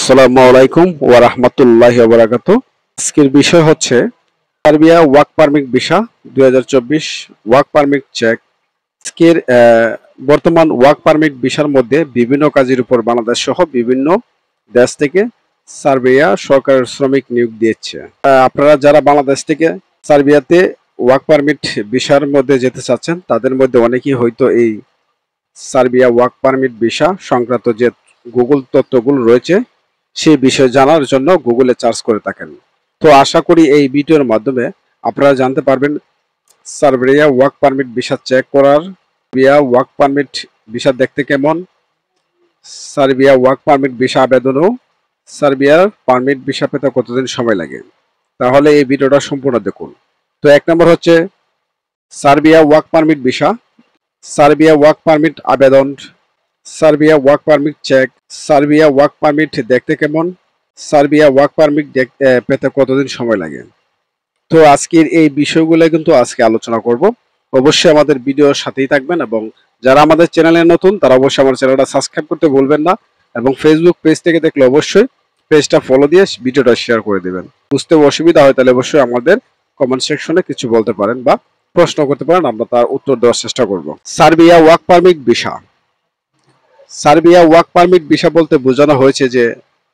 আসসালামু আলাইকুম ওয়া রাহমাতুল্লাহি ওয়া বারাকাতুহু। আজকের বিষয় হচ্ছে Serbia work permit visa 2024 work permit check. আজকের বর্তমান ওয়ার্ক পারমিট ভিসার মধ্যে বিভিন্ন কাজের উপর বাংলাদেশ সহ বিভিন্ন দেশ থেকে সার্বিয়া সরকার শ্রমিক নিয়োগ দিচ্ছে। আপনারা যারা বাংলাদেশ থেকে সার্বিয়াতে ওয়ার্ক পারমিট ভিসার মধ্যে যেতে চাচ্ছেন তাদের মধ্যে অনেকেই হয়তো এই সার্বিয়া ওয়ার্ক পারমিট ভিসা সংক্রান্ত যে গুগল তথ্যগুলো রয়েছে সেই বিষয়ে জানার জন্য গুগলে সার্চ করে থাকেন। তো আশা করি এই ভিডিওর মাধ্যমে আপনারা জানতে পারবেন Serbia work permit visa check করার, সার্বিয়া ওয়ার্ক পারমিট ভিসা দেখতে কেমন, সার্বিয়া ওয়ার্ক পারমিট ভিসা আবেদন ও সার্বিয়ার পারমিট ভিসা পেতে কতদিন সময় লাগে। তাহলে এই ভিডিওটা সম্পূর্ণ দেখুন। তো এক নম্বর হচ্ছে Serbia work permit visa, Serbia work permit আবেদন, Serbia work permit check, Serbia work permit দেখতে কেমন, সার্বিয়া ওয়ার্ক পারমিট পেতে কতদিন সময় লাগে। তো আজকের এই বিষয়গুলো কিন্তু আজকে আলোচনা করব। অবশ্যই আমাদের ভিডিওর সাথেই থাকবেন এবং যারা আমাদের চ্যানেলে নতুন তারা অবশ্যই আমার চ্যানেলটা সাবস্ক্রাইব করতে ভুলবেন না এবং ফেসবুক পেজ থেকে দেখলে অবশ্যই পেজটা ফলো দিয়ে ভিডিওটা শেয়ার করে দেবেন। বুঝতে অসুবিধা হয় তাহলে অবশ্যই আমাদের কমেন্ট সেকশনে কিছু বলতে পারেন বা প্রশ্ন করতে পারেন, আমরা তার উত্তর দেওয়ার চেষ্টা করব। Serbia work permit visa. Serbia work permit visa বলতে বোঝানো হয়েছে যে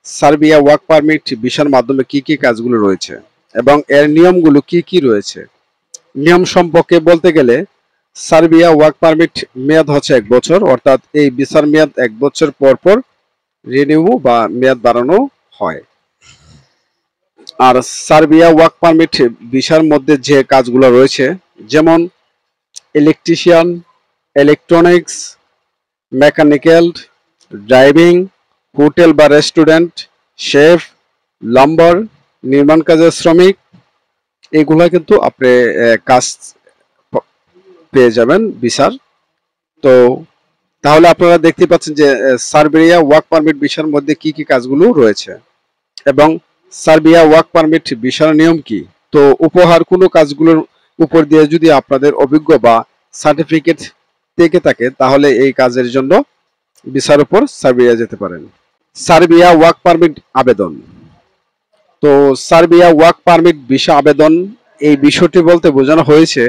সার্বিয়া ওয়ার্ক পারমিট ভিসার মাধ্যমে কি কি কাজগুলো রয়েছে এবং এর নিয়মগুলো কি কি রয়েছে। নিয়ম সম্পর্কে বলতে গেলে সার্বিয়া ওয়ার্ক পারমিট মেয়াদ হচ্ছে 1 বছর, অর্থাৎ এই ভিসার মেয়াদ 1 বছর পর পর রিনিউ বা মেয়াদ বাড়ানো হয়। আর সার্বিয়া ওয়ার্ক পারমিট ভিসার মধ্যে যে কাজগুলো রয়েছে যেমন electrician, electronics, mechanical, driving, hotel বা রেস্টুরেন্ট, শেফ, লাম্বার, নির্মাণ কাজের শ্রমিক, এগুলা কিন্তু আপনি কাজ পেয়ে যাবেন ভিসার। তো তাহলে আপনারা দেখতে পাচ্ছেন যে সার্বিয়া ওয়ার্ক পারমিট ভিসার মধ্যে কি কি কাজগুলো রয়েছে এবং সার্বিয়া ওয়ার্ক পারমিট ভিসার নিয়ম কি। তো উপহার কোনো কাজগুলোর উপর দিয়ে যদি আপনাদের অভিজ্ঞ বা সার্টিফিকেট থেকে থাকে তাহলে এই কাজের জন্য ভিসার উপর সার্বিয়া যেতে পারেন। সার্বিয়া ওয়ার্ক পারমিট আবেদন। তো সার্বিয়া ওয়ার্ক পারমিট ভিসা আবেদন এই বিষয়টি বলতে বোঝানো হয়েছে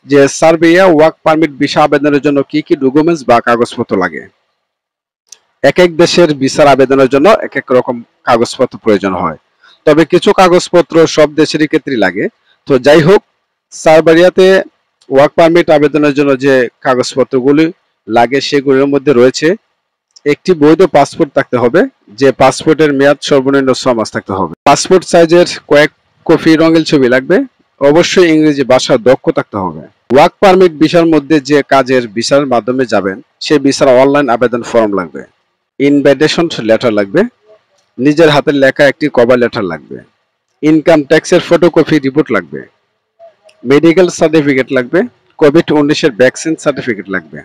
যে সার্বিয়া ওয়ার্ক পারমিট ভিসা আবেদনের জন্য কি কি ডকুমেন্টস বা কাগজপত্র লাগে। এক এক দেশের ভিসার আবেদনের জন্য এক এক রকম কাগজপত্র প্রয়োজন হয়, তবে কিছু কাগজপত্র সব দেশেরই ক্ষেত্রে লাগে। তো যাই হোক, সার্বিয়াতে ওয়ার্ক পারমিট আবেদনের জন্য যে কাগজপত্রগুলি লাগে সেগুলোর মধ্যে রয়েছে একটি বৈধ পাসপোর্ট থাকতে হবে, যে পাসপোর্টের মেয়াদ সর্বনিম্ন 6 মাস থাকতে হবে। পাসপোর্ট সাইজের কয়েক কপি রঙিন ছবি লাগবে। অবশ্যই ইংরেজি ভাষা দক্ষ থাকতে হবে। ওয়ার্ক পারমিট ভিসার মধ্যে যে কাজের ভিসার মাধ্যমে যাবেন সেই ভিসার অনলাইন আবেদন ফর্ম লাগবে, ইনভাইটেশন লেটার লাগবে, নিজের হাতের লেখা একটি কভার লেটার লাগবে, ইনকাম ট্যাক্সের ফটোকপি রিপোর্ট লাগবে, মেডিকেল সার্টিফিকেট লাগবে, কোভিড-19 ভ্যাকসিন সার্টিফিকেট লাগবে।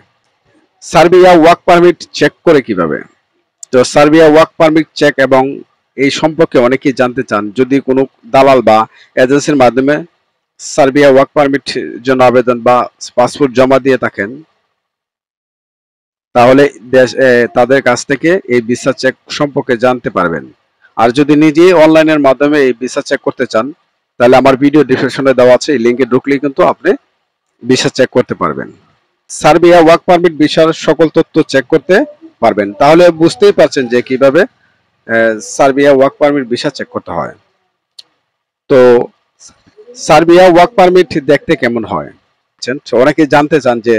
সার্বিয়া ওয়ার্ক পারমিট চেক করে কিভাবে। তো সার্বিয়া ওয়ার্ক পারমিট চেক এবং এই সম্পর্কে অনেকেই জানতে চান। যদি কোনো দালাল বা এজেন্সির মাধ্যমে সার্বিয়া ওয়ার্ক পারমিট জন্য আবেদন বা পাসপোর্ট জমা দিয়ে থাকেন তাহলে তাদের কাছ থেকে এই ভিসা চেক সম্পর্কে জানতে পারবেন। আর যদি নিজেই অনলাইনের মাধ্যমে এই ভিসা চেক করতে চান তাহলে আমার ভিডিও ডিসক্রিপশনে দেওয়া আছে, এই লিঙ্কে ঢুকলেই কিন্তু আপনি ভিসা চেক করতে পারবেন। সার্বিয়া ওয়ার্ক পারমিট ভিসার সকল তথ্য চেক করতে পারবেন। তাহলে বুঝতেই পারছেন যে কিভাবে Serbia work permit visa check করতে হয়। তো সার্বিয়া ওয়ার্ক পারমিট দেখতে কেমন হয়, অনেকে জানতে চান যে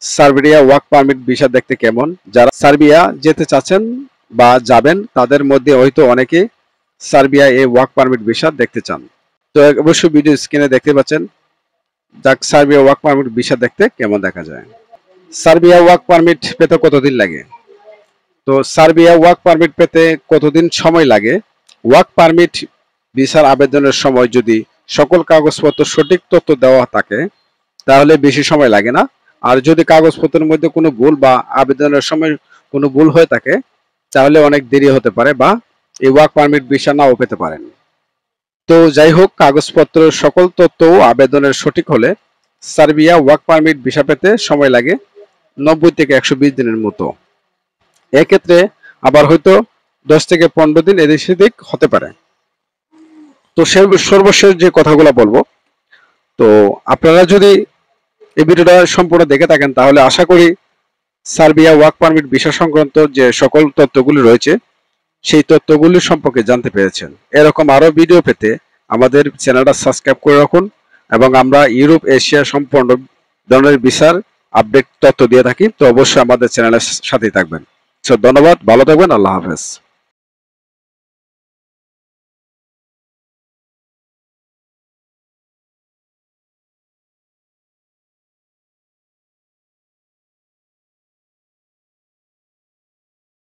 সার্বিয়া ওয়ার্ক পারমিট ভিসা দেখতে কেমন। যারা সার্বিয়া যেতে চাচ্ছেন বা যাবেন তাদের মধ্যে হয়তো অনেকে সার্বিয়া এই ওয়ার্ক পারমিট ভিসা দেখতে চান। তো অবশ্যই ভিডিও স্ক্রিনে দেখতে পাচ্ছেন যাক সার্বিয়া ওয়ার্ক পারমিট ভিসা দেখতে কেমন দেখা যায়। সার্বিয়া ওয়ার্ক পারমিট পেতে কতদিন লাগে। তো সার্বিয়া ওয়ার্ক পারমিট পেতে কতদিন সময় লাগে। ওয়ার্ক পারমিট ভিসার আবেদনের সময় যদি সকল কাগজপত্র সঠিক তথ্য দেওয়া থাকে তাহলে বেশি সময় লাগে না। আর যদি কাগজপত্রের মধ্যে কোনো ভুল বা আবেদনের সময় কোনো ভুল হয়ে থাকে তাহলে অনেক দেরি হতে পারে বা এই ওয়ার্ক পারমিট ভিসা নাও পেতে পারেন। তো যাই হোক, কাগজপত্র সকল তথ্য আবেদনের সঠিক হলে সার্বিয়া ওয়ার্ক পারমিট ভিসা পেতে সময় লাগে 90 থেকে 120 দিনের মতো। এক্ষেত্রে আবার হয়তো 10 থেকে 15 দিন এদিক সেদিক হতে পারে। তো সর্বশেষ যে কথাগুলো বলবো, তো আপনারা যদি এই ভিডিওটা সম্পূর্ণ দেখে থাকেন তাহলে আশা করি সার্বিয়া ওয়ার্ক পারমিট ভিসা সংক্রান্ত যে সকল তথ্যগুলি রয়েছে সেই তথ্যগুলি সম্পর্কে জানতে পেরেছেন। এরকম আরো ভিডিও পেতে আমাদের চ্যানেলটা সাবস্ক্রাইব করে রাখুন, এবং আমরা ইউরোপ এশিয়া সম্পূর্ণ ধরনের ভিসার আপডেট তথ্য দিয়ে থাকি। তো অবশ্যই আমাদের চ্যানেলের সাথেই থাকবেন। ধন্যবাদ, ভালো থাকবেন, আল্লাহ হাফেজ।